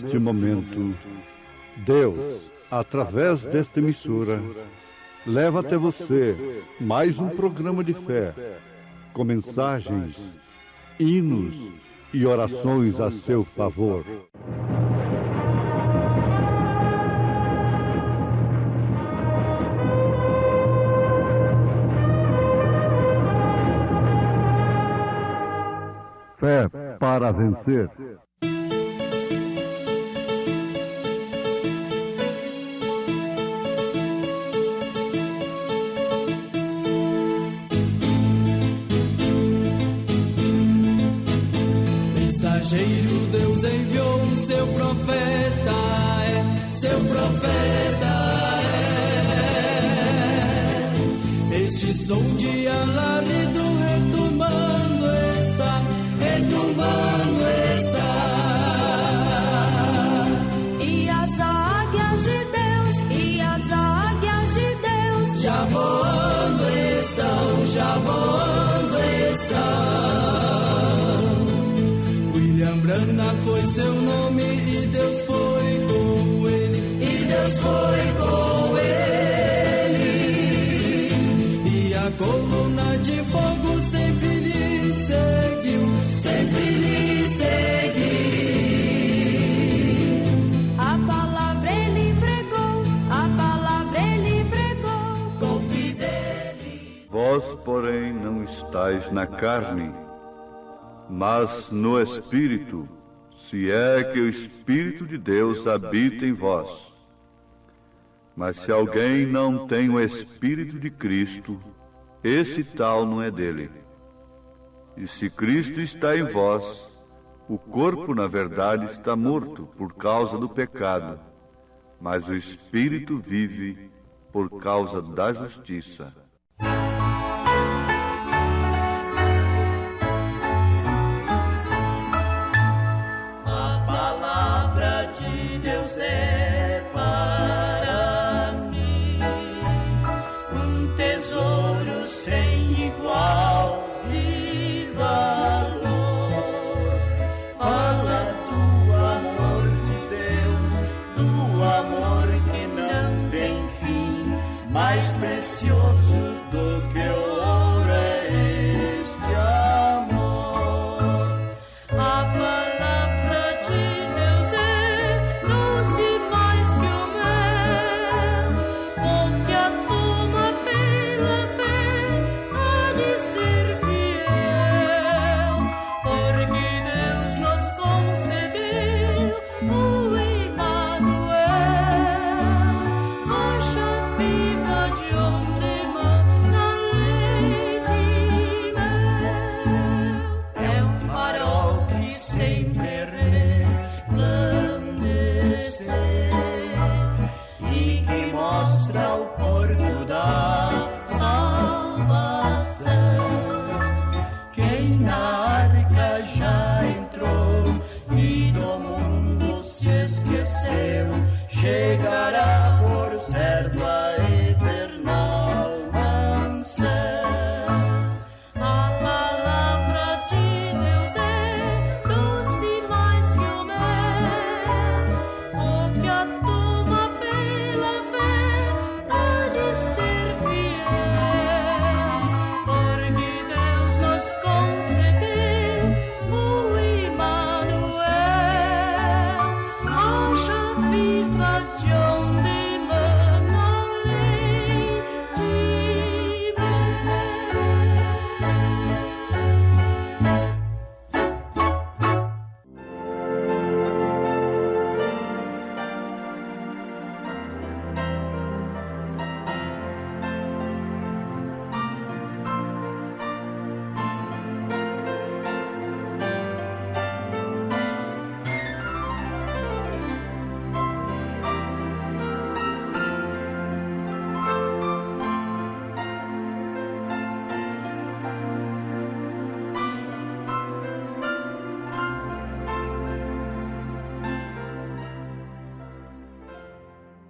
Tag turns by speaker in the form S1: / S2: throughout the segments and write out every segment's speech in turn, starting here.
S1: neste momento, Deus, através desta emissora, leva até você mais um programa de fé, com mensagens, hinos e orações a seu favor. Fé para vencer.
S2: Mensageiro, Deus enviou o seu profeta, seu profeta é. Este som de alarido retumbando está, retumbando está.
S3: E as águias de Deus, e as águias de Deus,
S2: já voando estão, já voando estão. William Branham foi seu nome e Deus foi com ele, e Deus foi com ele. E a coluna de fogo sempre lhe seguiu, sempre lhe seguiu.
S3: a palavra ele pregou, a palavra ele pregou,
S2: Com fidelidade.
S1: Vós, porém, não estáis na carne, mas no Espírito, se é que o Espírito de Deus habita em vós. Mas se alguém não tem o Espírito de Cristo, esse tal não é dele. E se Cristo está em vós, o corpo, na verdade, está morto por causa do pecado, mas o Espírito vive por causa da justiça.
S4: A palavra de Deus é para mim um tesouro sem igual de valor. Fala do amor de Deus, do amor que não tem fim, mais precioso do que o ouro é este amor. A palavra de Deus é doce mais que o mel, porque a toma pela fé há de ser fiel, porque Deus nos concedeu o Emmanuel, rocha viva de onde mana leite e mel. É um farol que sempre resplandecer e que mostra o porto da salvação. Quem na arca já entrou e do mundo se esqueceu, chegará por certo a eternal mansão. A palavra de Deus é doce mais que o mel, porque a toma pela fé há de ser fiel, porque Deus nos concedeu o Emmanuel, rocha viva de onde mana leite e mel.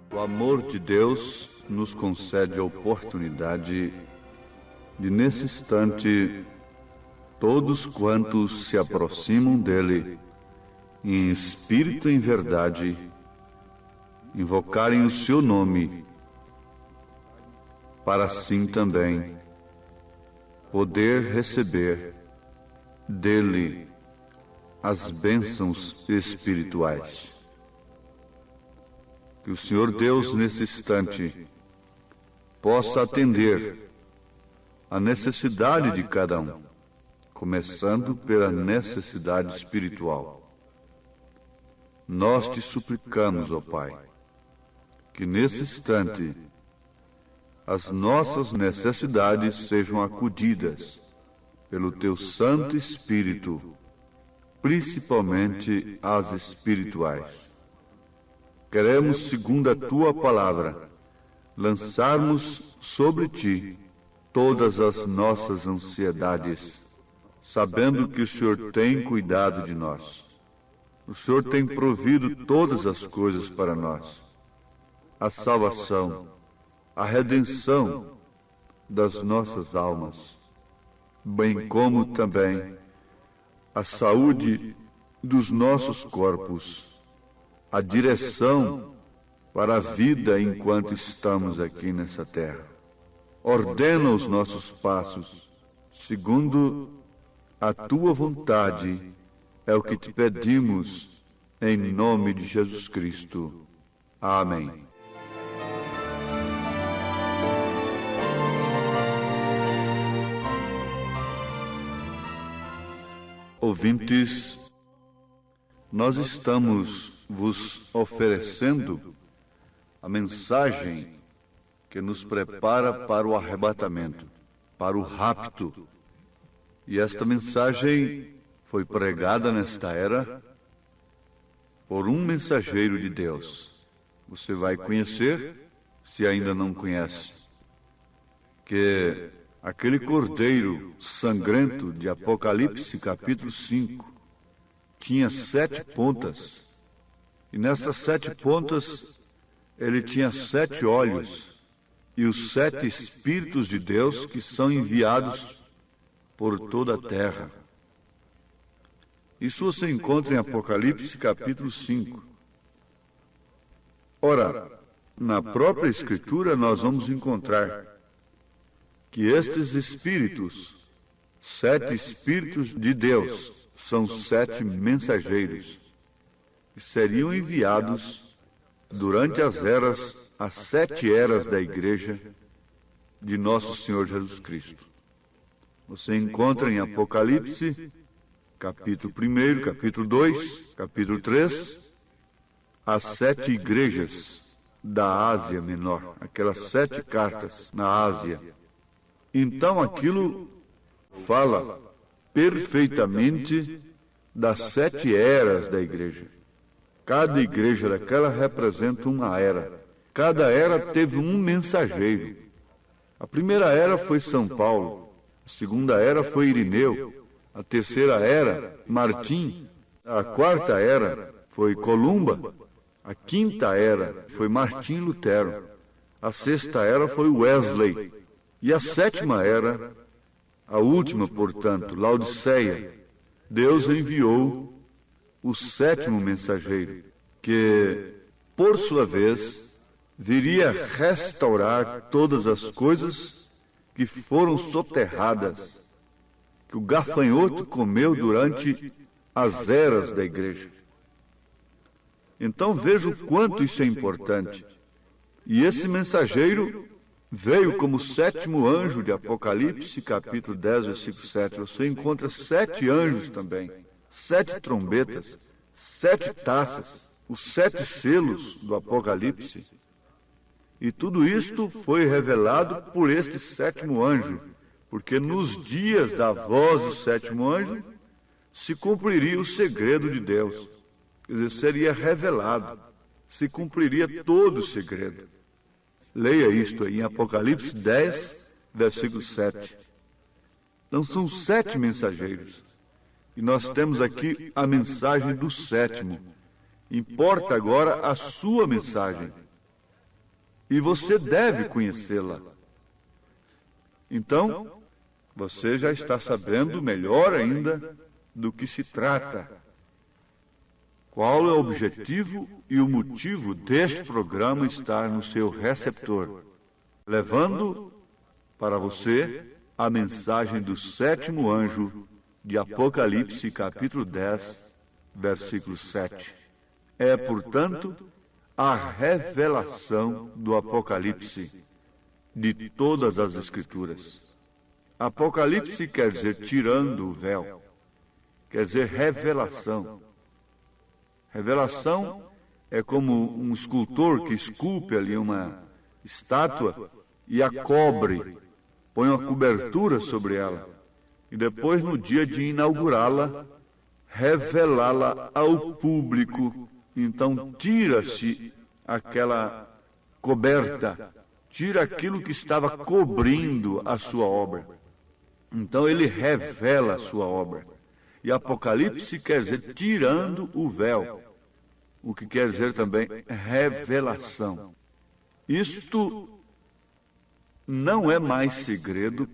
S1: O amor de Deus nos concede a oportunidade de, nesse instante, todos quantos se aproximam dele, e em espírito e em verdade, invocarem o seu nome, para assim também poder receber dele as bênçãos espirituais. Que o Senhor Deus, nesse instante, possa atender a necessidade de cada um, começando pela necessidade espiritual. Nós te suplicamos, ó Pai, que nesse instante as nossas necessidades sejam acudidas pelo Teu Santo Espírito, principalmente as espirituais. Queremos, segundo a Tua palavra, lançarmos sobre Ti todas as nossas ansiedades, sabendo que o Senhor tem cuidado de nós. O Senhor tem provido todas as coisas para nós. A salvação, a redenção das nossas almas, bem como também a saúde dos nossos corpos, a direção para a vida enquanto estamos aqui nessa terra. Ordena os nossos passos, segundo a Tua vontade, é o que te pedimos, em nome de Jesus Cristo. Amém. Ouvintes, nós estamos vos oferecendo a mensagem que nos prepara para o arrebatamento, para o rapto. E esta mensagem foi pregada nesta era por um mensageiro de Deus. Você vai conhecer, se ainda não conhece, que aquele cordeiro sangrento de Apocalipse, capítulo 5, tinha 7 pontas. E nestas 7 pontas, ele tinha 7 olhos e os 7 Espíritos de Deus que são enviados por toda a terra. Isso você encontra em Apocalipse, capítulo 5. Ora, na própria Escritura nós vamos encontrar que estes Espíritos, 7 Espíritos de Deus, são 7 mensageiros que seriam enviados durante as 7 eras da Igreja de Nosso Senhor Jesus Cristo. Você encontra em Apocalipse, capítulo 1, capítulo 2, capítulo 3, as 7 igrejas da Ásia Menor, aquelas 7 cartas na Ásia. Então aquilo fala perfeitamente das 7 eras da igreja. Cada igreja daquela representa uma era. Cada era teve um mensageiro. A primeira era foi São Paulo, a segunda era foi Irineu, a terceira era, Martim. A quarta era foi Columba. A quinta era foi Martim Lutero. A sexta era foi Wesley. E a sétima era, a última, portanto, Laodiceia. Deus enviou o 7º mensageiro, que, por sua vez, viria restaurar todas as coisas que foram soterradas, que o gafanhoto comeu durante as eras da igreja. Então veja o quanto isso é importante. E esse mensageiro veio como 7º anjo de Apocalipse, capítulo 10, versículo 7. Você encontra 7 anjos também, 7 trombetas, 7 taças, os 7 selos do Apocalipse. E tudo isto foi revelado por este 7º anjo, porque nos dias da voz do 7º anjo se cumpriria o segredo de Deus. Quer dizer, seria revelado, se cumpriria todo o segredo. Leia isto aí em Apocalipse 10, versículo 7. Então são 7 mensageiros. E nós temos aqui a mensagem do 7º. Importa agora a sua mensagem. E você deve conhecê-la. Então, você já está sabendo melhor ainda do que se trata. qual é o objetivo e o motivo deste programa estar no seu receptor, levando para você a mensagem do 7º anjo de Apocalipse, capítulo 10, versículo 7. É, portanto, a revelação do Apocalipse de todas as Escrituras. Apocalipse quer dizer tirando o véu, quer dizer revelação. Revelação é como um escultor que esculpe ali uma estátua e a cobre, põe uma cobertura sobre ela, e depois, no dia de inaugurá-la, revelá-la ao público. Então, tira-se aquela coberta, tira aquilo que estava cobrindo a sua obra. Então, ele revela a sua obra. E Apocalipse quer dizer tirando o véu, o que quer dizer também revelação. Isto não é mais segredo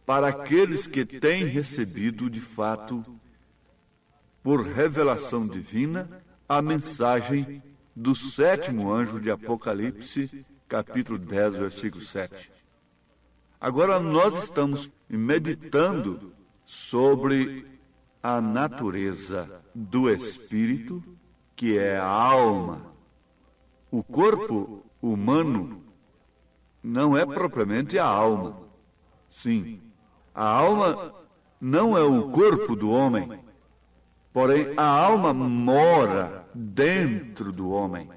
S1: para aqueles que têm recebido, de fato, por revelação divina, a mensagem do 7º anjo de Apocalipse, capítulo 10, versículo 7. Agora nós estamos meditando sobre a natureza do espírito, que é a alma. O corpo humano não é propriamente a alma. Sim, a alma não é o corpo do homem, porém a alma mora dentro do homem.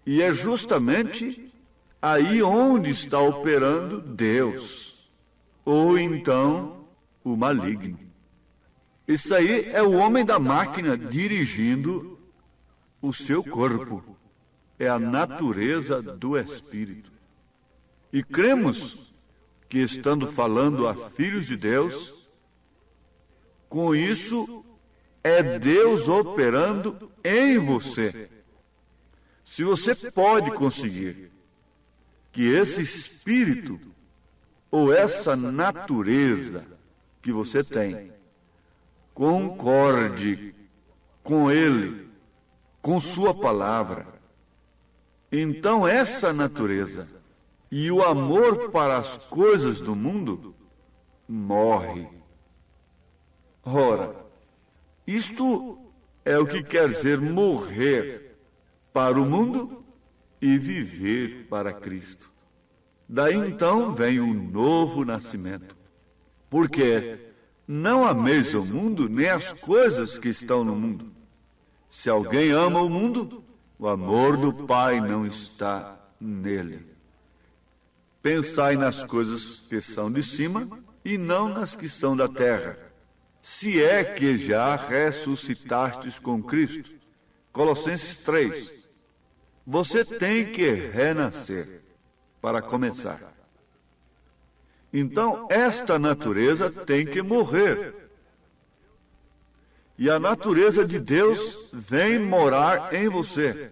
S1: E é justamente aí onde está operando Deus, ou então o maligno. Isso aí é o homem da máquina dirigindo o seu corpo. É a natureza do espírito. E cremos que, estando falando a filhos de Deus, com isso é Deus operando em você. Se você pode conseguir que esse espírito ou essa natureza que você tem concorde com Ele, com Sua palavra, então essa natureza e o amor para as coisas do mundo morre. Ora, isto é o que quer dizer morrer para o mundo e viver para Cristo. Daí então vem o novo nascimento. Porque não ameis o mundo, nem as coisas que estão no mundo. Se alguém ama o mundo, o amor do Pai não está nele. Pensai nas coisas que são de cima e não nas que são da terra, se é que já ressuscitastes com Cristo. Colossenses 3. Você tem que renascer, para começar. Então, esta natureza tem que morrer. E a natureza de Deus vem morar em você.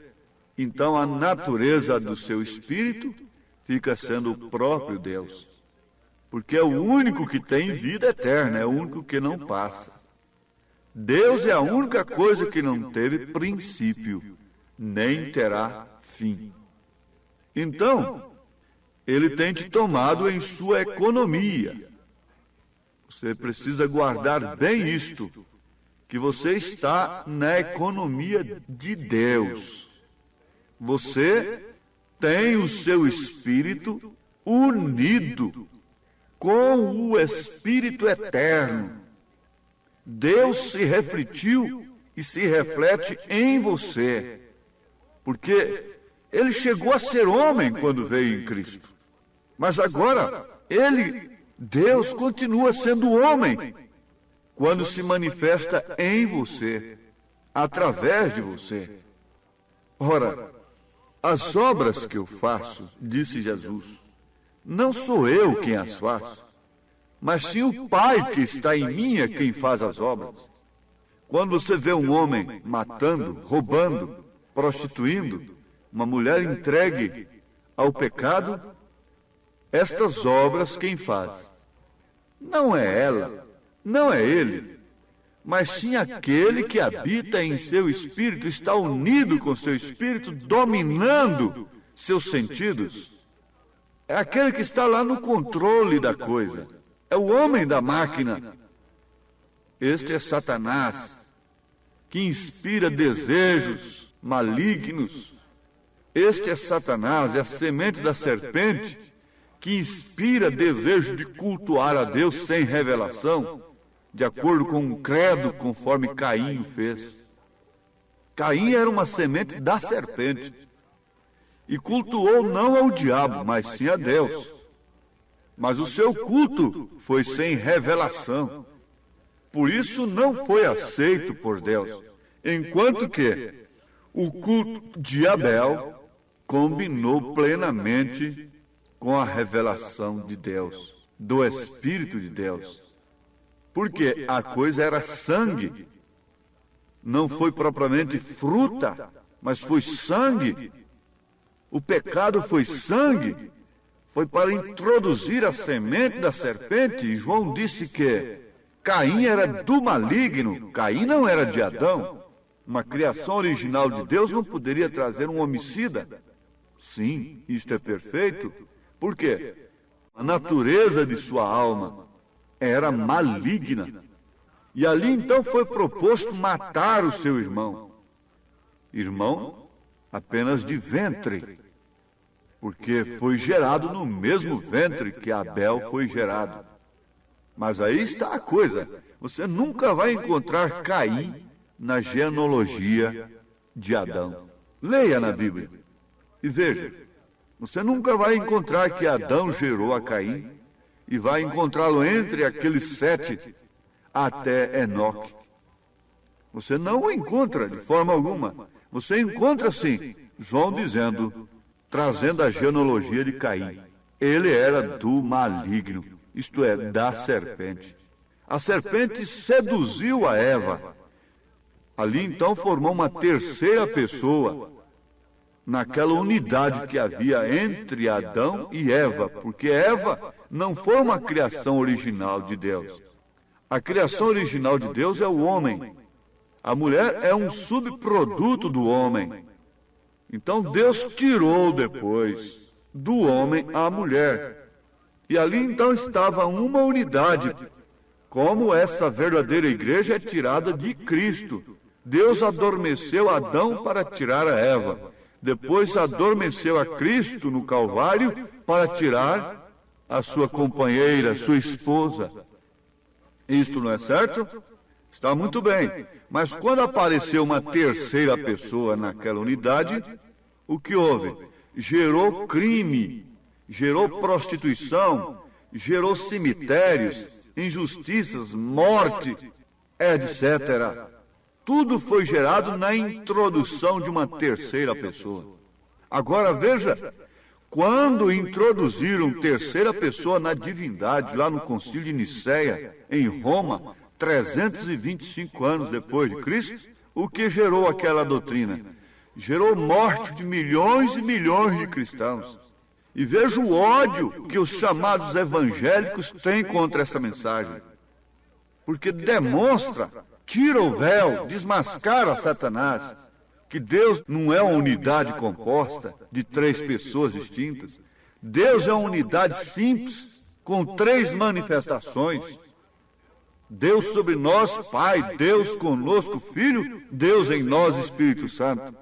S1: Então, a natureza do seu espírito fica sendo o próprio Deus. Porque é o único que tem vida eterna, é o único que não passa. Deus é a única coisa que não teve princípio, nem terá fim. Então, Ele tem te tomado em sua economia. Você precisa guardar bem isto, que você está na economia de Deus. Você tem o seu espírito unido com o Espírito eterno. Deus se refletiu e se reflete em você, porque Ele chegou a ser homem quando veio em Cristo. Mas agora, Deus, continua sendo homem quando se manifesta em você, através de você. Ora, as obras que eu faço, disse Jesus, não sou eu quem as faço, mas sim o Pai que está em mim é quem faz as obras. Quando você vê um homem matando, roubando, prostituindo, uma mulher entregue ao pecado, estas obras quem faz? Não é ela, não é ele, mas sim aquele que habita em seu espírito, está unido com seu espírito, dominando seus sentidos. É aquele que está lá no controle da coisa. É o homem da máquina. Este é Satanás, que inspira desejos malignos. Este é Satanás, é a semente da serpente, que inspira desejo de cultuar a Deus sem revelação, de acordo com um credo conforme Caim o fez. Caim era uma semente da serpente e cultuou não ao diabo, mas sim a Deus. Mas o seu culto foi sem revelação. Por isso não foi aceito por Deus. Enquanto que o culto de Abel combinou plenamente com a revelação de Deus, do Espírito de Deus. Porque a coisa era sangue. Não foi propriamente fruta, mas foi sangue. O pecado foi sangue. Foi para introduzir a semente da serpente. E João disse que Caim era do maligno. Caim não era de Adão. Uma criação original de Deus não poderia trazer um homicida. Sim, isto é perfeito. Por quê? A natureza de sua alma era maligna. E ali então foi proposto matar o seu irmão. Irmão apenas de ventre, porque foi gerado no mesmo ventre que Abel foi gerado. Mas aí está a coisa. Você nunca vai encontrar Caim na genealogia de Adão. Leia na Bíblia e veja. Você nunca vai encontrar que Adão gerou a Caim e vai encontrá-lo entre aqueles 7 até Enoque. Você não o encontra de forma alguma. Você encontra, sim, João dizendo, trazendo a genealogia de Caim. Ele era do maligno, isto é, da serpente. A serpente seduziu a Eva. Ali então formou uma terceira pessoa, naquela unidade que havia entre Adão e Eva, porque Eva não foi uma criação original de Deus. A criação original de Deus é o homem. A mulher é um subproduto do homem. Então Deus tirou depois do homem a mulher. E ali então estava uma unidade, como essa verdadeira igreja é tirada de Cristo. Deus adormeceu Adão para tirar a Eva. Depois adormeceu a Cristo no Calvário para tirar a sua companheira, a sua esposa. Isto não é certo? Está muito bem. Mas quando apareceu uma terceira pessoa naquela unidade, o que houve? Gerou crime, gerou prostituição, gerou cemitérios, injustiças, morte, etc. Tudo foi gerado na introdução de uma terceira pessoa. Agora veja, quando introduziram terceira pessoa na divindade, lá no Concílio de Nicéia, em Roma, 325 anos depois de Cristo, o que gerou aquela doutrina? Gerou morte de milhões e milhões de cristãos. E veja o ódio que os chamados evangélicos têm contra essa mensagem. Porque demonstra, tira o véu, desmascara Satanás, que Deus não é uma unidade composta de 3 pessoas distintas. Deus é uma unidade simples, com 3 manifestações. Deus sobre nós, Pai, Deus conosco, Filho, Deus em nós, Espírito Santo.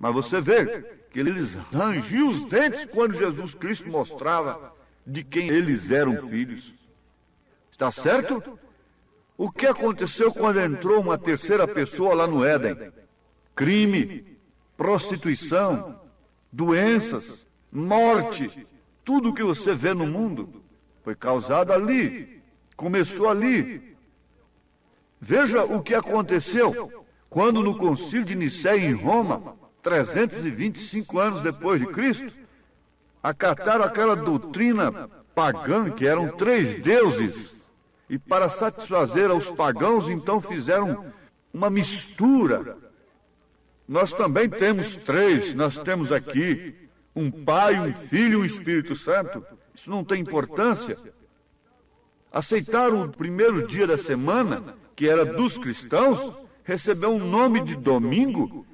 S1: Mas você vê que eles rangiam os dentes quando Jesus Cristo mostrava de quem eles eram filhos. Está certo? O que aconteceu quando entrou uma terceira pessoa lá no Éden? Crime, prostituição, doenças, morte, tudo o que você vê no mundo foi causado ali, começou ali. Veja o que aconteceu quando no Concílio de Nicéia em Roma, 325 anos depois de Cristo, acataram aquela doutrina pagã que eram 3 deuses. E para satisfazer aos pagãos, então fizeram uma mistura. Nós também temos 3, nós temos aqui um Pai, um Filho e um Espírito Santo. Isso não tem importância. Aceitaram o primeiro dia da semana, que que era dos cristãos, recebeu um nome de domingo,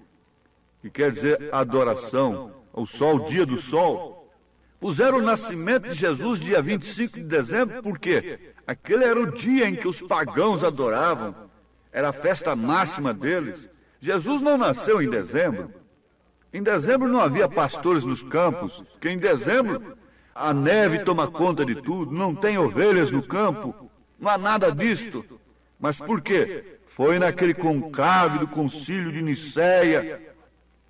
S1: que quer dizer adoração ao sol, dia do sol. Puseram o nascimento de Jesus dia 25 de dezembro, porque aquele era o dia em que os pagãos adoravam, era a festa máxima deles. Jesus não nasceu em dezembro. Em dezembro não havia pastores nos campos, porque em dezembro a neve toma conta de tudo, não tem ovelhas no campo, não há nada disto. Mas por quê? Foi naquele conclave do concílio de Niceia,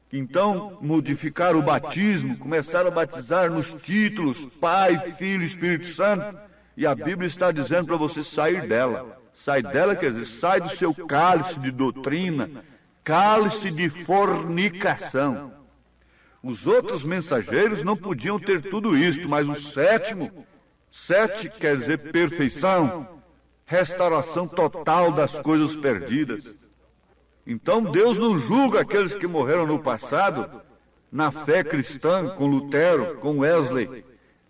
S1: que então modificaram o batismo, começaram a batizar nos títulos Pai, Filho e Espírito Santo, e a Bíblia está dizendo para você sair dela. Sai dela, quer dizer, sai do seu cálice de doutrina, cálice de fornicação. Os outros mensageiros não podiam ter tudo isso, mas o sétimo, sete quer dizer perfeição, restauração total das coisas perdidas. Então Deus não julga aqueles que morreram no passado, na fé cristã, com Lutero, com Wesley.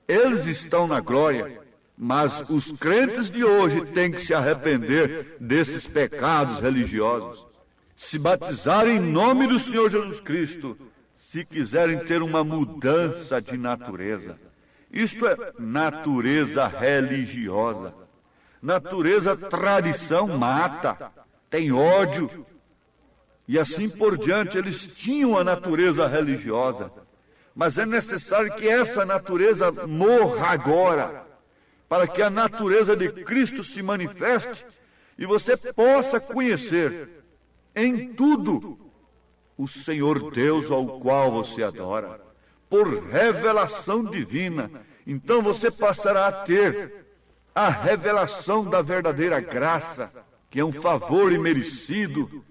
S1: Eles estão na glória, mas os crentes de hoje têm que se arrepender desses pecados religiosos. Se batizarem em nome do Senhor Jesus Cristo, se quiserem ter uma mudança de natureza. Isto é natureza religiosa. Natureza tradição mata, tem ódio. E assim por diante, eles tinham a natureza religiosa. Mas é necessário que essa natureza morra agora, para que a natureza de Cristo se manifeste e você possa conhecer em tudo o Senhor Deus ao qual você adora, por revelação divina. Então você passará a ter a revelação da verdadeira graça, que é um favor imerecido.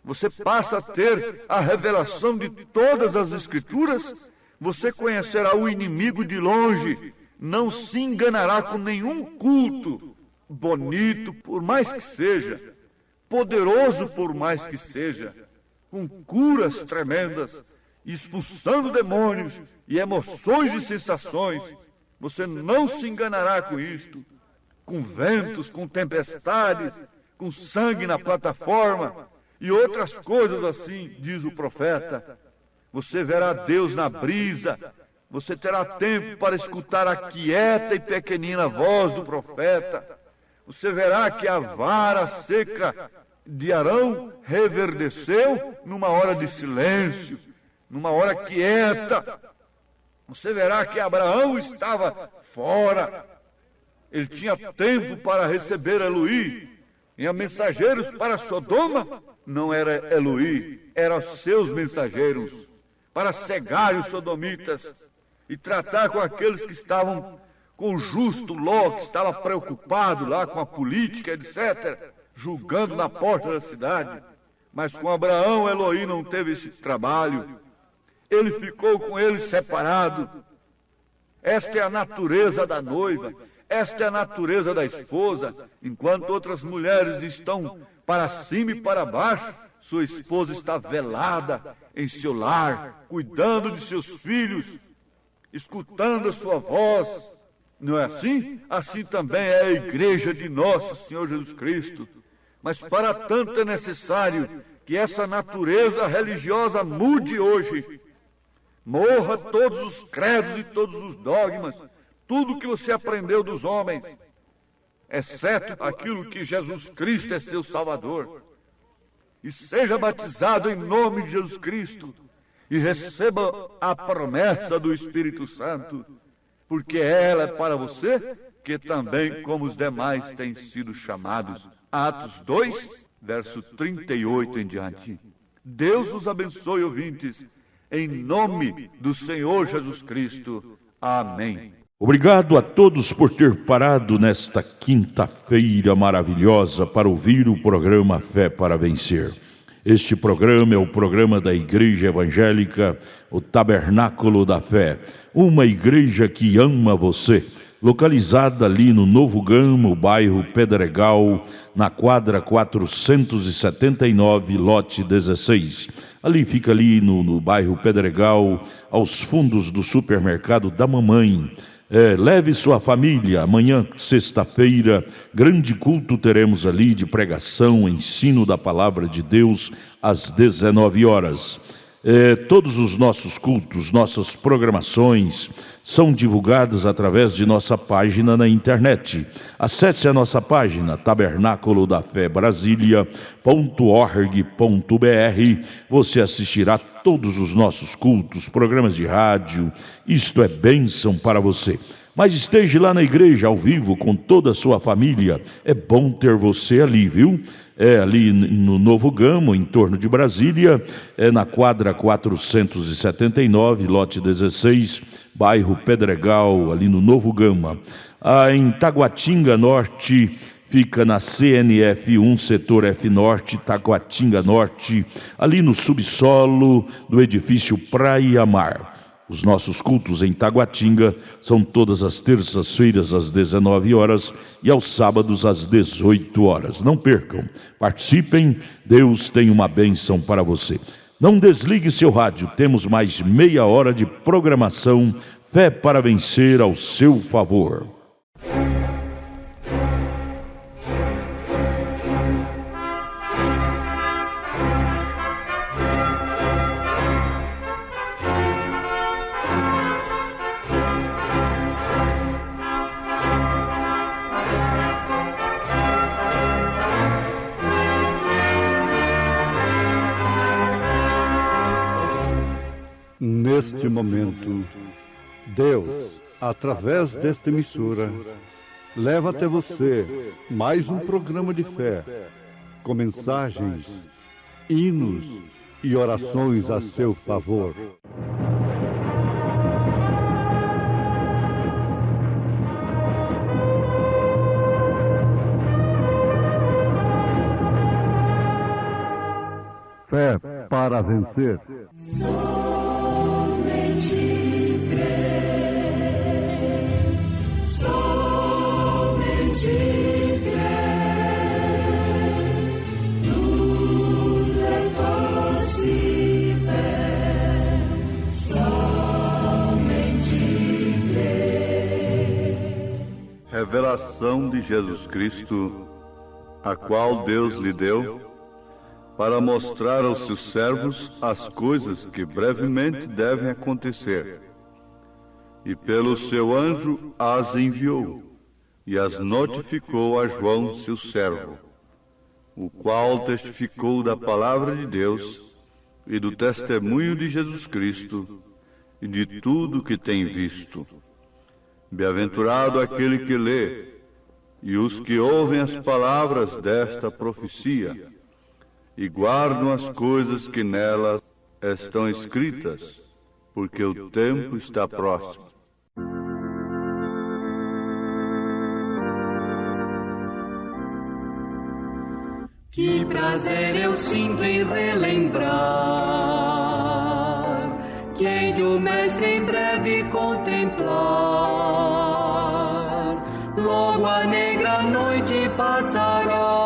S1: Você passa a ter a revelação de todas as Escrituras. Você conhecerá o inimigo de longe, não se enganará com nenhum culto bonito, por mais que seja, poderoso por mais que seja, com curas tremendas, expulsando demônios e emoções e sensações. Você não se enganará com isto, com ventos, com tempestades, com sangue na plataforma e outras coisas assim, diz o profeta. Você verá Deus na brisa, você terá tempo para escutar a quieta e pequenina voz do profeta. Você verá que a vara seca de Arão reverdeceu numa hora de silêncio, numa hora quieta. Você verá que Abraão estava fora. Ele tinha tempo para receber Eloí. E a mensageiros para Sodoma, não era Eloí, eram seus mensageiros, para cegar os sodomitas e tratar com aqueles que estavam com o justo Ló, que estava preocupado lá com a política, etc., julgando na porta da cidade. Mas com Abraão, Eloí não teve esse trabalho. Ele ficou com ele separado. Esta é a natureza da noiva, esta é a natureza da esposa. Enquanto outras mulheres estão para cima e para baixo, sua esposa está velada em seu lar, cuidando de seus filhos, escutando a sua voz. Não é assim? Assim também é a igreja de nosso Senhor Jesus Cristo. Mas para tanto é necessário que essa natureza religiosa mude hoje. Morra todos os credos e todos os dogmas, tudo que você aprendeu dos homens, exceto aquilo que Jesus Cristo é seu Salvador. E seja batizado em nome de Jesus Cristo e receba a promessa do Espírito Santo, porque ela é para você, que também, como os demais, têm sido chamados. Atos 2, verso 38 em diante. Deus os abençoe, ouvintes, em nome do Senhor Jesus Cristo. Amém.
S5: Obrigado a todos por ter parado nesta quinta-feira maravilhosa para ouvir o programa Fé para Vencer. Este programa é o programa da Igreja Evangélica, o Tabernáculo da Fé, uma igreja que ama você, localizada ali no Novo Gama, bairro Pedregal, na quadra 479, lote 16. Ali fica ali no bairro Pedregal, aos fundos do supermercado da mamãe. Leve sua família. Amanhã, sexta-feira, grande culto teremos ali de pregação, ensino da palavra de Deus às 19 horas. Todos os nossos cultos, nossas programações são divulgadas através de nossa página na internet. Acesse a nossa página tabernaculodafebrasilia.org.br. Você assistirá todos os nossos cultos, programas de rádio. Isto é bênção para você. Mas esteja lá na igreja ao vivo com toda a sua família. É bom ter você ali, viu? Ali no Novo Gama, em torno de Brasília, na quadra 479, lote 16, bairro Pedregal, ali no Novo Gama. Em Taguatinga Norte, fica na CNF 1, setor F Norte, Taguatinga Norte, ali no subsolo do edifício Praia Mar. Os nossos cultos em Taguatinga são todas as terças-feiras às 19 horas e aos sábados às 18 horas. Não percam, participem, Deus tem uma bênção para você. Não desligue seu rádio, temos mais meia hora de programação, Fé para Vencer ao seu favor.
S1: Neste momento, Deus, através desta emissora, leva até você mais um programa de fé, com mensagens, hinos e orações a seu favor. Fé para vencer.
S2: Somente crer, tudo é possível. Somente crer.
S1: Revelação de Jesus Cristo, a qual Deus lhe deu, para mostrar aos seus servos as coisas que brevemente devem acontecer. E pelo seu anjo as enviou, e as notificou a João, seu servo, o qual testificou da palavra de Deus e do testemunho de Jesus Cristo e de tudo que tem visto. Bem-aventurado aquele que lê e os que ouvem as palavras desta profecia e guardam as coisas que nelas estão escritas, porque o tempo está próximo.
S2: Que prazer eu sinto em relembrar que hei de o Mestre em breve contemplar. Logo a negra noite passará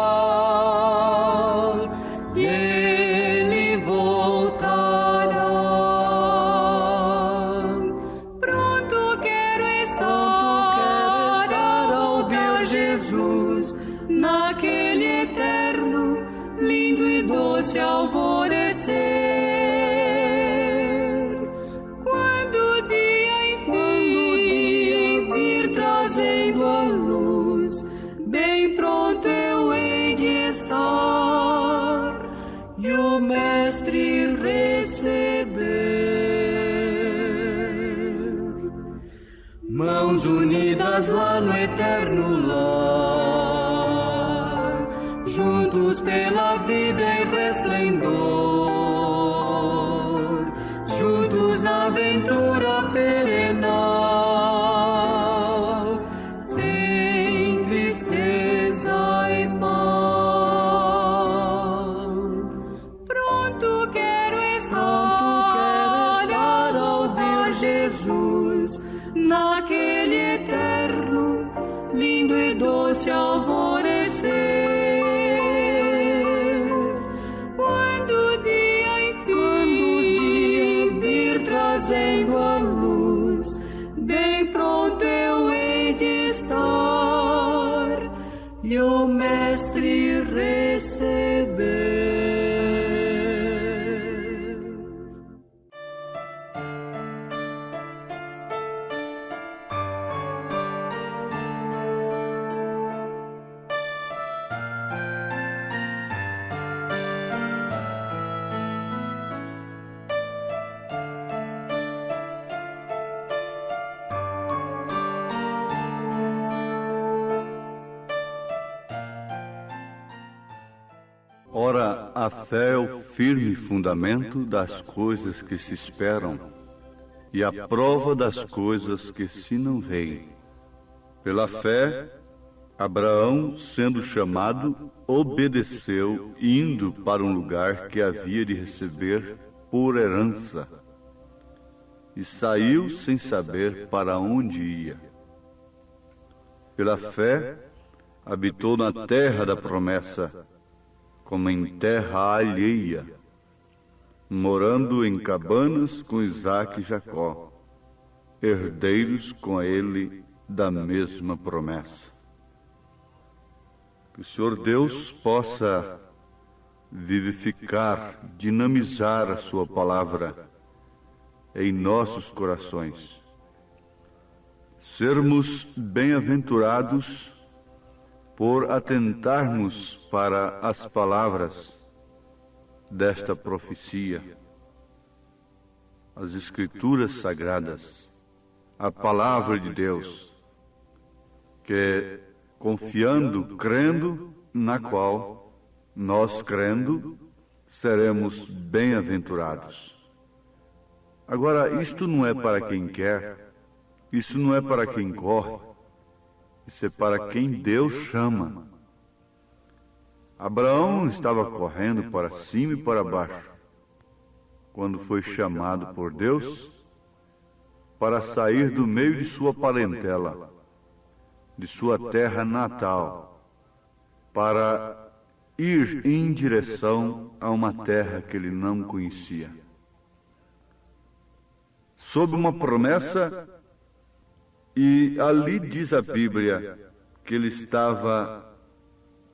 S2: e ele voltará. Pronto quero estar ao ver Jesus naquele eterno, lindo e doce alvorecer. Quando o dia enfim vir trazendo a luz, bem pronto eu hei de estar e o Mestre receber. Mãos unidas lá no eterno lar, juntos pela vida em resplendor, juntos na aventura perenal, sem tristeza e mal. Pronto quero estar ao ver Jesus naquele eterno, lindo e doce alvorecer. Trazendo a luz, bem pronto estar e o Mestre receber.
S1: Ora, a fé é o firme fundamento das coisas que se esperam e a prova das coisas que se não veem. Pela fé, Abraão, sendo chamado, obedeceu, indo para um lugar que havia de receber por herança, e saiu sem saber para onde ia. Pela fé, habitou na terra da promessa, como em terra alheia, morando em cabanas com Isaque e Jacó, herdeiros com ele da mesma promessa. Que o Senhor Deus possa vivificar, dinamizar a sua palavra em nossos corações. Sermos bem-aventurados por atentarmos para as palavras desta profecia, as Escrituras Sagradas, a Palavra de Deus, que confiando, crendo, na qual nós crendo, seremos bem-aventurados. Agora, isto não é para quem quer, isso não é para quem corre, isso é para quem Deus chama. Abraão estava correndo para cima e para baixo, quando foi chamado por Deus para sair do meio de sua parentela, de sua terra natal, para ir em direção a uma terra que ele não conhecia. Sob uma promessa. E ali diz a Bíblia que ele estava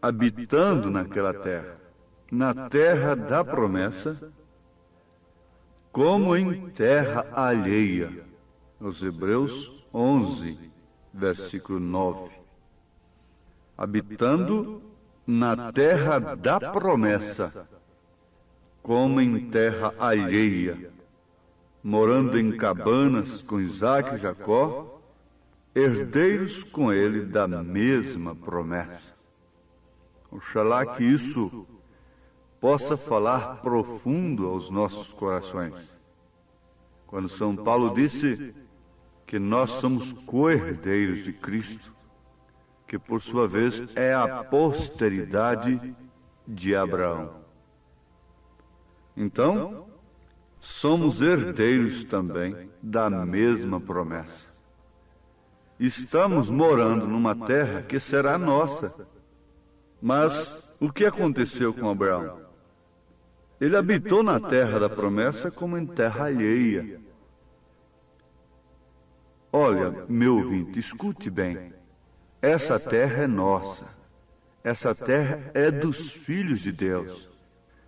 S1: habitando naquela terra, na terra da promessa, como em terra alheia. Os Hebreus 11, versículo 9. Habitando na terra da promessa, como em terra alheia, morando em cabanas com Isaque e Jacó, herdeiros com ele da mesma promessa. Oxalá que isso possa falar profundo aos nossos corações. Quando São Paulo disse que nós somos co-herdeiros de Cristo, que por sua vez é a posteridade de Abraão. Então, somos herdeiros também da mesma promessa. Estamos morando numa terra que será nossa. Mas o que aconteceu com Abraão? Ele habitou na terra da promessa como em terra alheia. Olha, meu ouvinte, escute bem. Essa terra é nossa. Essa terra é dos filhos de Deus.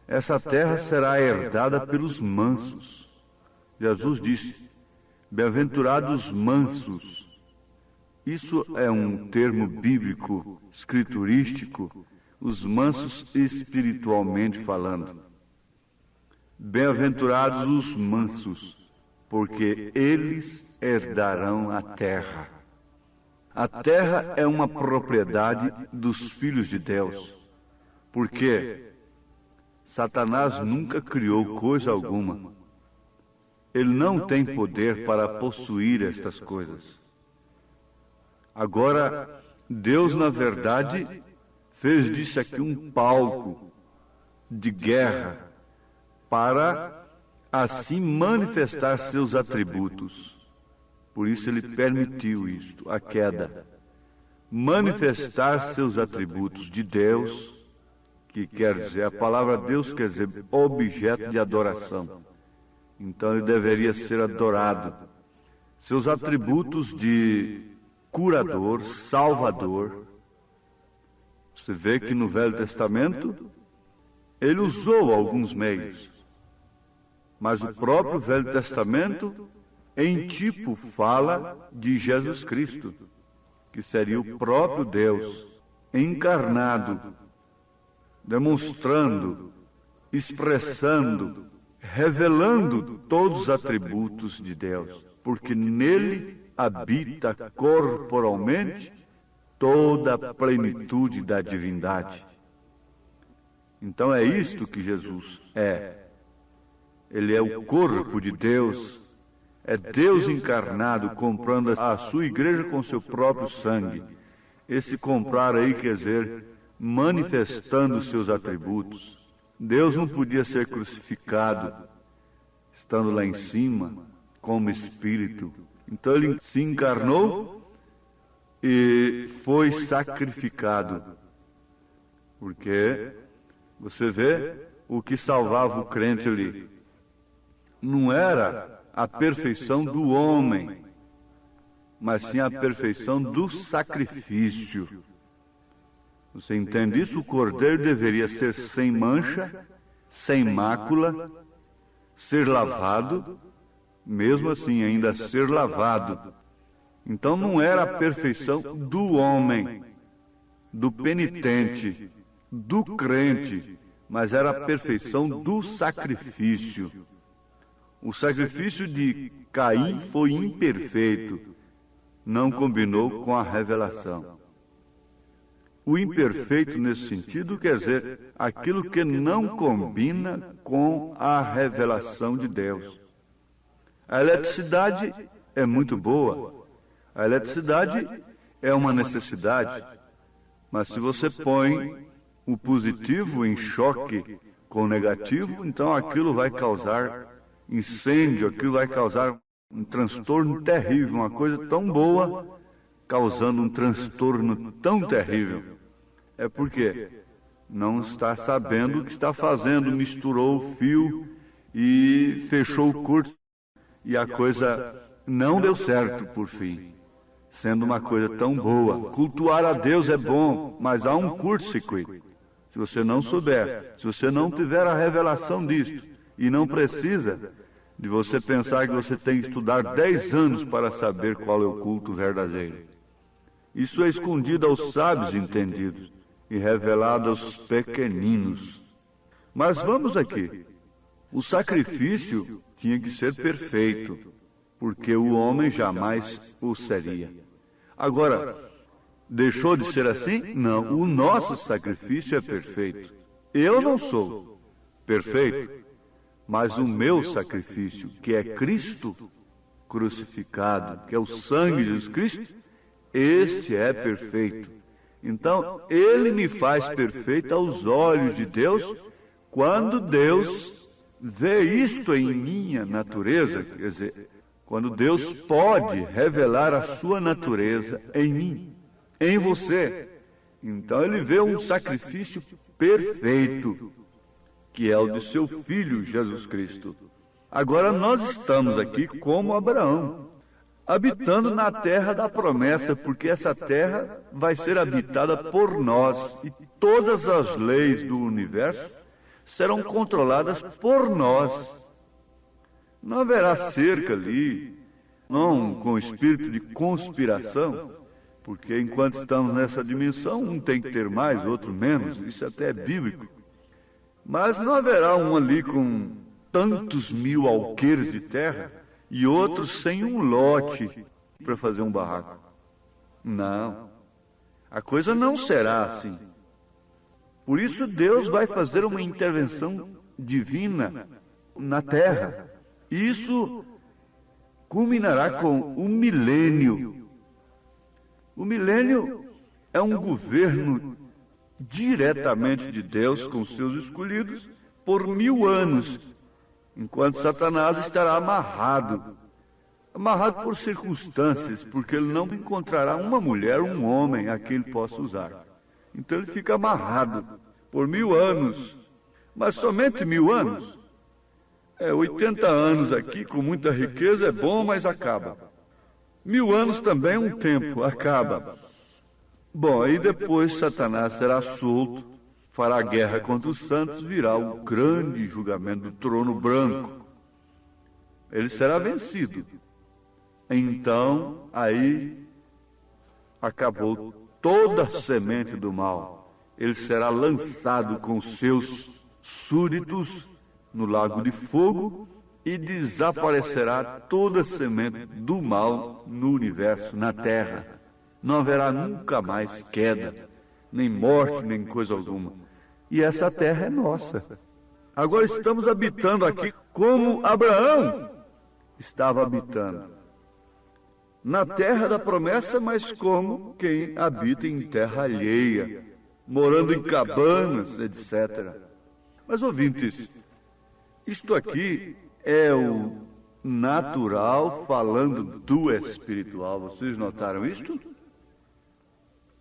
S1: Essa terra será herdada pelos mansos. Jesus disse: bem-aventurados mansos. Isso é um termo bíblico, escriturístico, os mansos espiritualmente falando. Bem-aventurados os mansos, porque eles herdarão a terra. A terra é uma propriedade dos filhos de Deus, porque Satanás nunca criou coisa alguma. Ele não tem poder para possuir estas coisas. Agora, Deus, na verdade, fez disso aqui um palco de guerra para, assim, manifestar seus atributos. Por isso ele permitiu isto, a queda. Manifestar seus atributos de Deus, que quer dizer, a palavra Deus quer dizer objeto de adoração. Então ele deveria ser adorado. Seus atributos de curador, salvador. Você vê que no Velho Testamento ele usou alguns meios, mas o próprio Velho Testamento, em tipo, fala de Jesus Cristo, que seria o próprio Deus encarnado, demonstrando, expressando, revelando todos os atributos de Deus, porque nele habita corporalmente toda a plenitude da divindade. Então é isto que Jesus é. Ele é o corpo de Deus, é Deus encarnado comprando a sua igreja com seu próprio sangue. Esse comprar aí quer dizer manifestando os seus atributos. Deus não podia ser crucificado estando lá em cima como espírito. Então ele se encarnou e foi sacrificado. Porque você vê o que salvava o crente ali. Não era a perfeição do homem, mas sim a perfeição do sacrifício. Você entende isso? O cordeiro deveria ser sem mancha, sem mácula, ser lavado, mesmo assim ainda ser lavado. Então não era a perfeição do homem, do penitente, do crente, mas era a perfeição do sacrifício. O sacrifício de Caim foi imperfeito, não combinou com a revelação. O imperfeito nesse sentido quer dizer aquilo que não combina com a revelação de Deus. A eletricidade é muito boa, a eletricidade é uma necessidade, mas se você põe o positivo em choque com o negativo, então aquilo vai causar incêndio, aquilo vai causar um transtorno terrível, uma coisa tão boa, causando um transtorno tão terrível. É porque não está sabendo o que está fazendo, misturou o fio e fechou o curto, e a coisa não deu certo por fim, sendo uma coisa tão boa. Cultuar a Deus é bom, mas há um curto-circuito. Se você não souber, se você não tiver a revelação disso, e não precisa de você pensar que você tem que estudar 10 anos para saber qual é o culto verdadeiro. Isso é escondido aos sábios entendidos e revelado aos pequeninos. Mas vamos aqui. O sacrifício tinha que ser perfeito, porque o homem jamais o seria. Agora, deixou de ser assim? Não, o nosso sacrifício é perfeito. Eu não sou perfeito, mas o meu sacrifício, que é Cristo crucificado, que é o sangue de Jesus Cristo, este é perfeito. Então, ele me faz perfeito aos olhos de Deus, quando Deus vê isto em minha natureza, quer dizer, quando Deus pode revelar a sua natureza em mim, em você. Então ele vê um sacrifício perfeito, que é o de seu Filho Jesus Cristo. Agora nós estamos aqui como Abraão, habitando na terra da promessa, porque essa terra vai ser habitada por nós, e todas as leis do universo serão controladas por nós. Não haverá cerca ali, não com espírito de conspiração, porque enquanto estamos nessa dimensão, um tem que ter mais, outro menos, isso até é bíblico. Mas não haverá um ali com tantos mil alqueires de terra e outros sem um lote para fazer um barraco. Não, a coisa não será assim. Por isso Deus vai fazer uma intervenção divina na terra. Isso culminará com o milênio. O milênio é um governo diretamente de Deus com seus escolhidos por 1000 anos, enquanto Satanás estará amarrado por circunstâncias, porque ele não encontrará uma mulher, um homem a quem ele possa usar. Então ele fica amarrado por 1000 anos, mas somente 1000 anos. 80 anos aqui com muita riqueza é bom, mas acaba. 1000 anos também é um tempo, acaba. Bom, aí depois Satanás será solto, fará guerra contra os santos, virá o grande julgamento do trono branco. Ele será vencido. Então, aí acabou toda a semente do mal. Ele será lançado com seus súditos no lago de fogo e desaparecerá toda a semente do mal no universo, na terra. Não haverá nunca mais queda, nem morte, nem coisa alguma. E essa terra é nossa. Agora estamos habitando aqui como Abraão estava habitando. Na terra da promessa, mas como quem habita em terra alheia, morando em cabanas, etc. Mas, ouvintes, isto aqui é o natural falando do espiritual. Vocês notaram isto?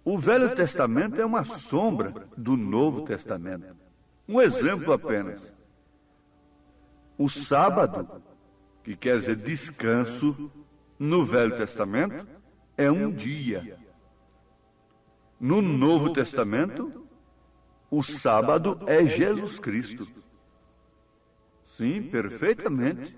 S1: O Velho Testamento é uma sombra do Novo Testamento. Um exemplo apenas. O sábado, que quer dizer descanso, no Velho Testamento, é um dia. No Novo Testamento, o sábado é Jesus Cristo. Sim, perfeitamente.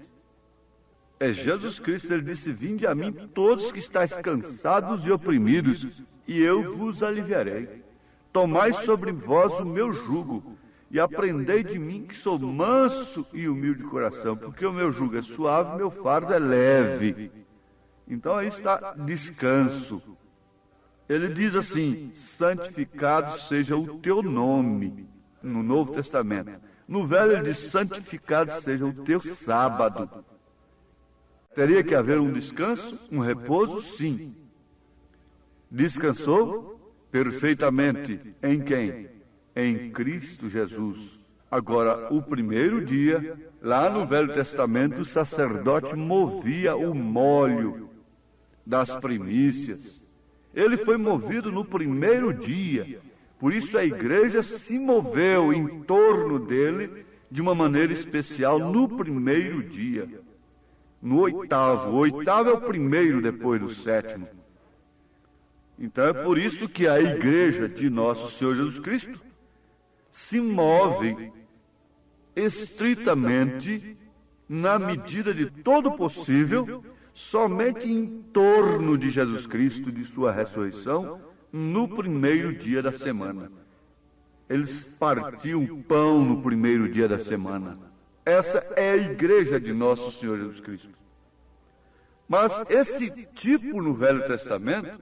S1: É Jesus Cristo. Ele disse: vinde a mim todos que estáis cansados e oprimidos, e eu vos aliviarei. Tomai sobre vós o meu jugo, e aprendei de mim, que sou manso e humilde de coração, porque o meu jugo é suave, meu fardo é leve. Então aí está descanso. Ele diz assim: santificado seja o teu nome, no Novo Testamento. No Velho ele diz: santificado seja o teu sábado. Teria que haver um descanso, um repouso? Sim. Descansou perfeitamente. Em quem? Em Cristo Jesus. Agora, o primeiro dia, lá no Velho Testamento, o sacerdote movia o molho das primícias. Ele foi movido no primeiro dia. Por isso a igreja se moveu em torno dele de uma maneira especial no primeiro dia. No oitavo. O oitavo é o primeiro depois do sétimo. Então é por isso que a igreja de nosso Senhor Jesus Cristo se move estritamente, na medida de todo possível, somente em torno de Jesus Cristo, de sua ressurreição, no primeiro dia da semana. Eles partiam pão no primeiro dia da semana. Essa é a igreja de nosso Senhor Jesus Cristo. Mas esse tipo no Velho Testamento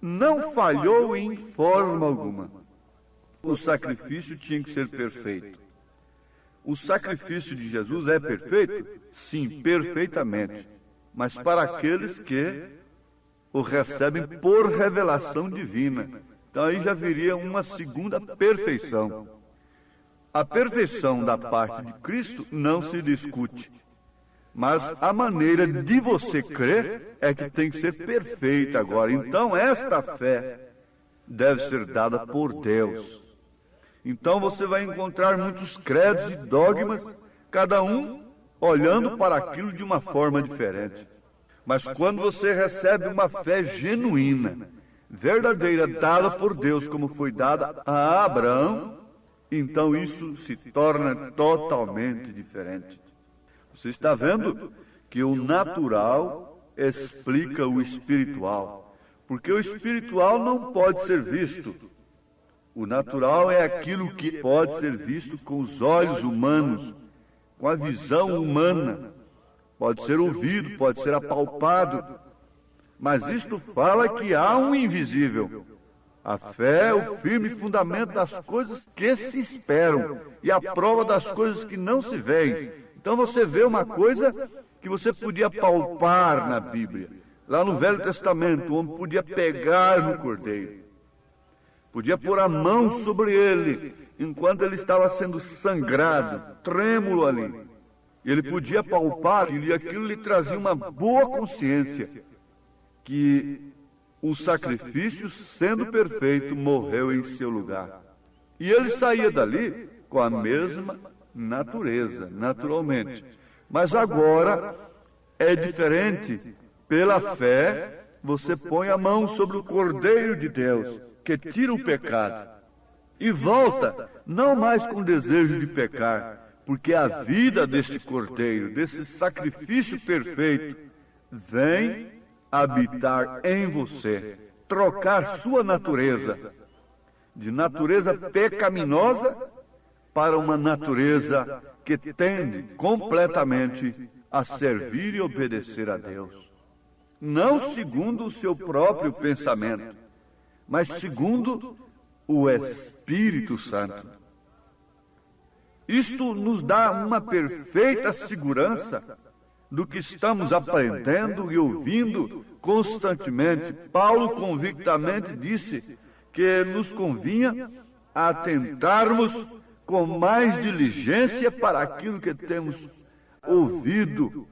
S1: não falhou em forma alguma. O sacrifício tinha que ser perfeito. O sacrifício de Jesus é perfeito? Sim, perfeitamente. Mas para aqueles que o recebem por revelação divina. Então aí já viria uma segunda perfeição. A perfeição da parte de Cristo não se discute. Mas a maneira de você crer é que tem que ser perfeita agora. Então esta fé deve ser dada por Deus. Então você vai encontrar muitos credos e dogmas, cada um olhando para aquilo de uma forma diferente. Mas quando você recebe uma fé genuína, verdadeira, dada por Deus, como foi dada a Abraão, então isso se torna totalmente diferente. Você está vendo que o natural explica o espiritual, porque o espiritual não pode ser visto. O natural é aquilo que pode ser visto com os olhos humanos, com a visão humana. Pode ser ouvido, pode ser apalpado. Mas isto fala que há um invisível. A fé é o firme fundamento das coisas que se esperam e a prova das coisas que não se veem. Então você vê uma coisa que você podia palpar na Bíblia. Lá no Velho Testamento, o homem podia pegar no cordeiro. Podia pôr a mão sobre ele enquanto ele estava sendo sangrado, trêmulo ali. Ele podia palpar aquilo, e aquilo lhe trazia uma boa consciência que o sacrifício, sendo perfeito, morreu em seu lugar. E ele saía dali com a mesma natureza, naturalmente. Mas agora é diferente, Pela fé, você põe a mão sobre o Cordeiro de Deus, que tira o pecado, e volta, não mais com desejo de pecar, porque a vida deste Cordeiro, desse sacrifício perfeito, vem habitar em você, trocar sua natureza, de natureza pecaminosa para uma natureza que tende completamente a servir e obedecer a Deus. Não segundo o seu próprio pensamento, mas segundo o Espírito Santo. Isto nos dá uma perfeita segurança do que estamos aprendendo e ouvindo constantemente. Paulo convictamente disse que nos convinha atentarmos com mais diligência para aquilo que temos ouvido.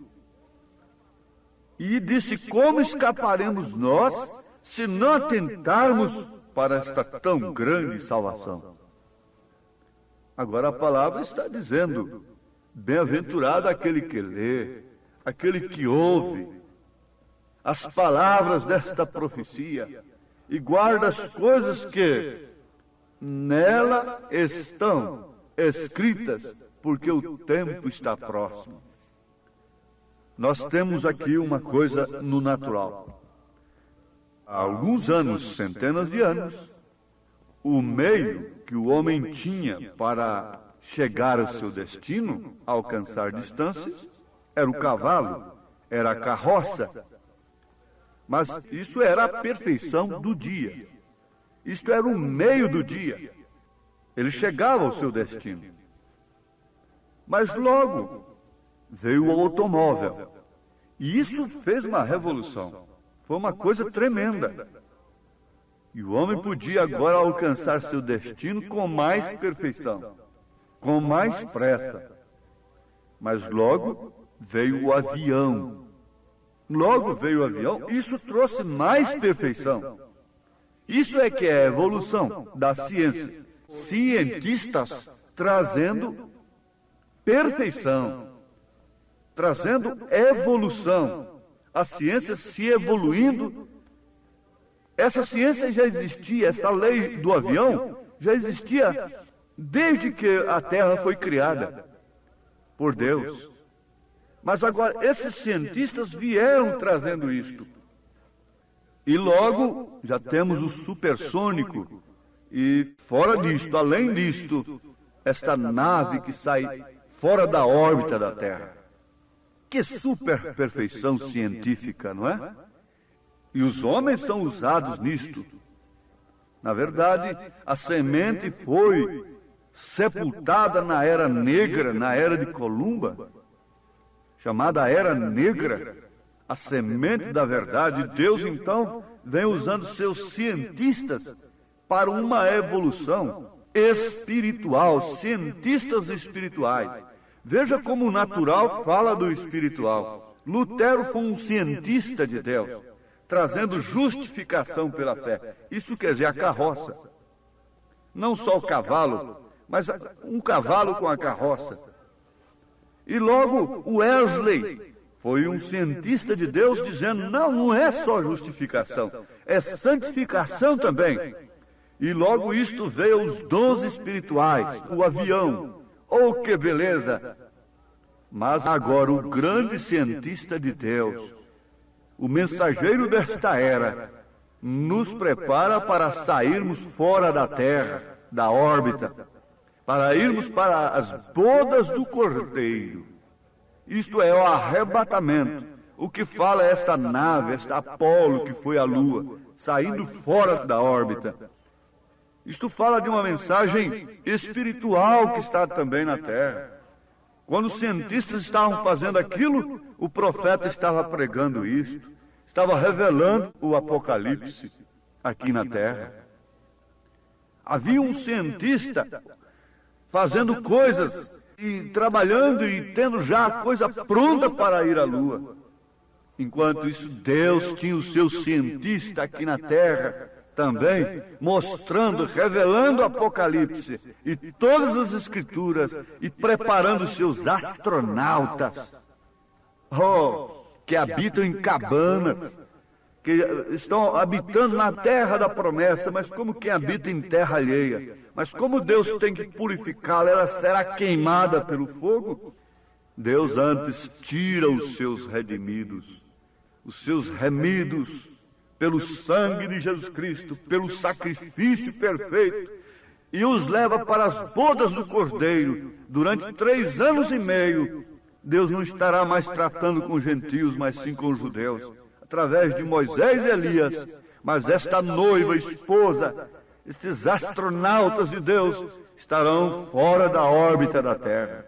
S1: E disse: como escaparemos nós se não atentarmos para esta tão grande salvação? Agora a palavra está dizendo: bem-aventurado aquele que lê, aquele que ouve as palavras desta profecia e guarda as coisas que nela estão escritas, porque o tempo está próximo. Nós temos aqui uma coisa no natural. Há alguns anos, centenas de anos, o meio que o homem tinha para chegar ao seu destino, alcançar distâncias, era o cavalo, era a carroça. Mas isso era a perfeição do dia. Isto era o meio do dia. Ele chegava ao seu destino. Mas logo veio o automóvel. E isso fez uma revolução. Foi uma coisa tremenda. E o homem podia agora alcançar seu destino com mais perfeição, com mais pressa. Mas logo veio o avião. Logo veio o avião, isso trouxe mais perfeição. Isso é que é a evolução da ciência. Cientistas trazendo perfeição, trazendo evolução. A ciência se evoluindo. Essa ciência já existia, esta lei do avião já existia desde que a Terra foi criada por Deus. Mas agora esses cientistas vieram trazendo isto. E logo já temos o supersônico. E fora disto, além disto, esta nave que sai fora da órbita da Terra. Que super perfeição científica, não é? E os homens são usados nisto. Na verdade, a semente foi sepultada na Era Negra, na Era de Columba, chamada Era Negra, a semente da verdade. Deus, então, vem usando seus cientistas para uma evolução espiritual, cientistas espirituais. Veja como o natural fala do espiritual. Lutero foi um cientista de Deus, trazendo justificação pela fé. Isso quer dizer a carroça. Não só o cavalo, mas um cavalo com a carroça. E logo o Wesley foi um cientista de Deus dizendo: não é só justificação, é santificação também. E logo isto veio os dons espirituais, o avião. Oh, que beleza! Mas agora o grande cientista de Deus, o mensageiro desta era, nos prepara para sairmos fora da Terra, da órbita, para irmos para as bodas do Cordeiro. Isto é o arrebatamento. O que fala é esta nave, esta Apolo que foi à Lua, saindo fora da órbita. Isto fala de uma mensagem espiritual que está também na Terra. Quando os cientistas estavam fazendo aquilo, o profeta estava pregando isto, estava revelando o Apocalipse aqui na Terra. Havia um cientista fazendo coisas e trabalhando e tendo já a coisa pronta para ir à Lua. Enquanto isso, Deus tinha o seu cientista aqui na Terra também, mostrando, revelando o Apocalipse e todas as Escrituras e preparando seus astronautas. Oh, que habitam em cabanas, que estão habitando na terra da promessa, mas como quem habita em terra alheia. Mas como Deus tem que purificá-la, ela será queimada pelo fogo. Deus antes tira os seus redimidos, os seus remidos, pelo sangue de Jesus Cristo, pelo sacrifício perfeito, e os leva para as bodas do Cordeiro. Durante 3 anos e meio, Deus não estará mais tratando com gentios, mas sim com os judeus, através de Moisés e Elias. Mas esta noiva, esposa, estes astronautas de Deus, estarão fora da órbita da Terra.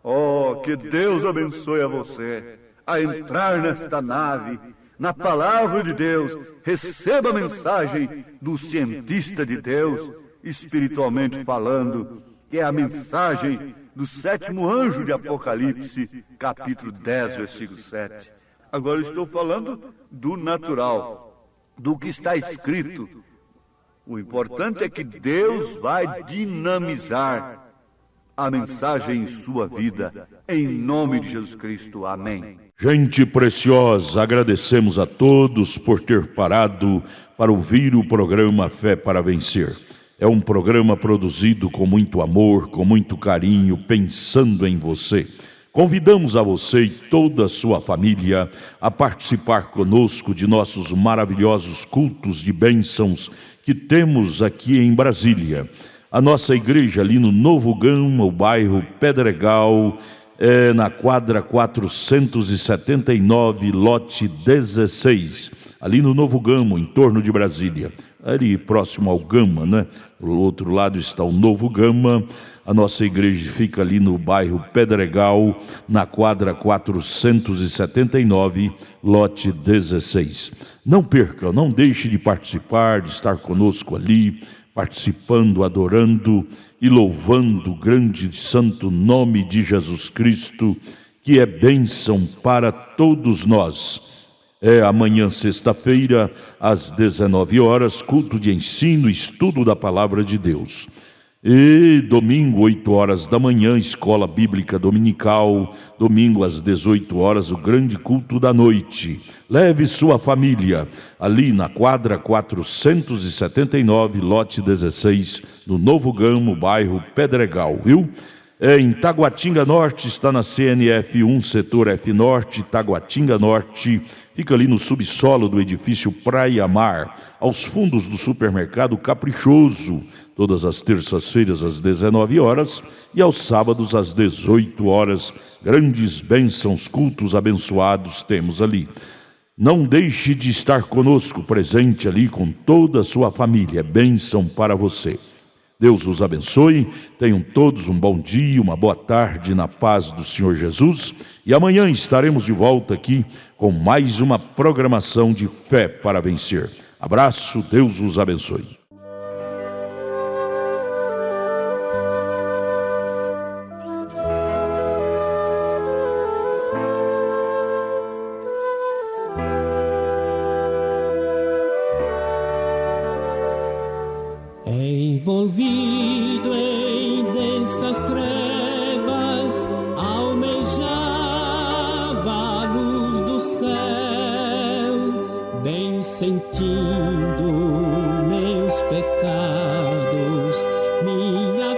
S1: Oh, que Deus abençoe a você a entrar nesta nave, na palavra de Deus. Receba a mensagem do cientista de Deus, espiritualmente falando, que é a mensagem do 7º anjo de Apocalipse, capítulo 10, versículo 7. Agora estou falando do natural, do que está escrito. O importante é que Deus vai dinamizar a mensagem em sua vida, em nome de Jesus Cristo. Amém.
S5: Gente preciosa, agradecemos a todos por ter parado para ouvir o programa Fé para Vencer. É um programa produzido com muito amor, com muito carinho, pensando em você. Convidamos a você e toda a sua família a participar conosco de nossos maravilhosos cultos de bênçãos que temos aqui em Brasília. A nossa igreja ali no Novo Gama, o bairro Pedregal, na quadra 479, lote 16, ali no Novo Gama, em torno de Brasília, ali próximo ao Gama, né? Do outro lado está o Novo Gama. A nossa igreja fica ali no bairro Pedregal, na quadra 479, lote 16. Não perca, não deixe de participar, de estar conosco ali, participando, adorando e louvando o grande e santo nome de Jesus Cristo, que é bênção para todos nós. Amanhã, sexta-feira, às 19 horas, culto de ensino e estudo da Palavra de Deus. E domingo, 8 horas da manhã, escola bíblica dominical. Domingo, às 18 horas, o grande culto da noite. Leve sua família ali na quadra 479, lote 16, no Novo Gama, bairro Pedregal, viu? Em Taguatinga Norte, está na CNF 1, setor F Norte, Taguatinga Norte. Fica ali no subsolo do edifício Praia Mar, aos fundos do supermercado Caprichoso. Todas as terças-feiras às 19 horas e aos sábados às 18 horas. Grandes bênçãos, cultos abençoados temos ali. Não deixe de estar conosco, presente ali com toda a sua família. É bênção para você. Deus os abençoe. Tenham todos um bom dia, uma boa tarde na paz do Senhor Jesus. E amanhã estaremos de volta aqui com mais uma programação de Fé para Vencer. Abraço, Deus os abençoe.
S2: Envolvido em densas trevas, almejava a luz do céu, bem sentindo meus pecados, minha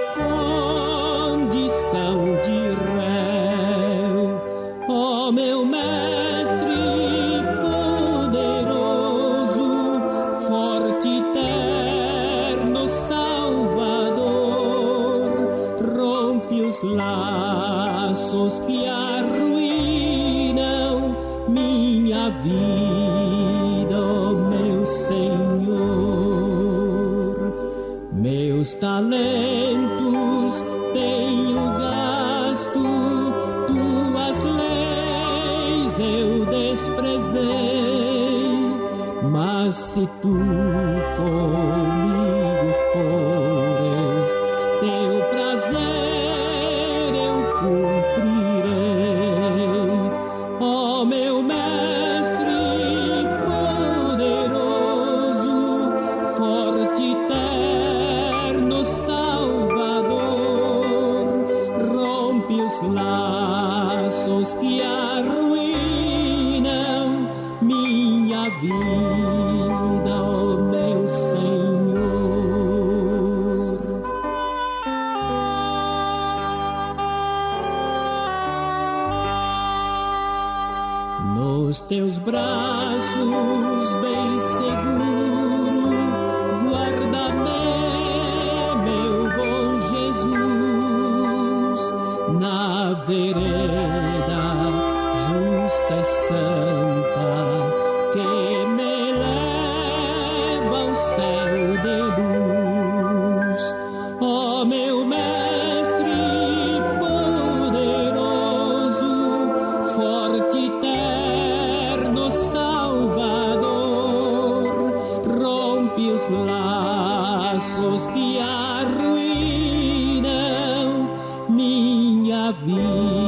S2: condição de réu. Ó meu mestre poderoso, forte e eterno Salvador, rompe os laços que arruinam minha vida, ó meu Senhor. Meus talentos tenho gasto, tuas leis eu desprezei, mas se tu comigo fores, teu prazer eu cumprirei. Ó meu mestre poderoso, forte e eterno Salvador, rompe os laços que arruinam
S6: vida, ó meu Senhor. Nos teus braços bem seguro, guarda-me, meu bom Jesus, na vereda justa e santa que me leva ao céu de luz. Ó meu mestre poderoso, forte e eterno Salvador, rompe os laços que arruinam minha vida.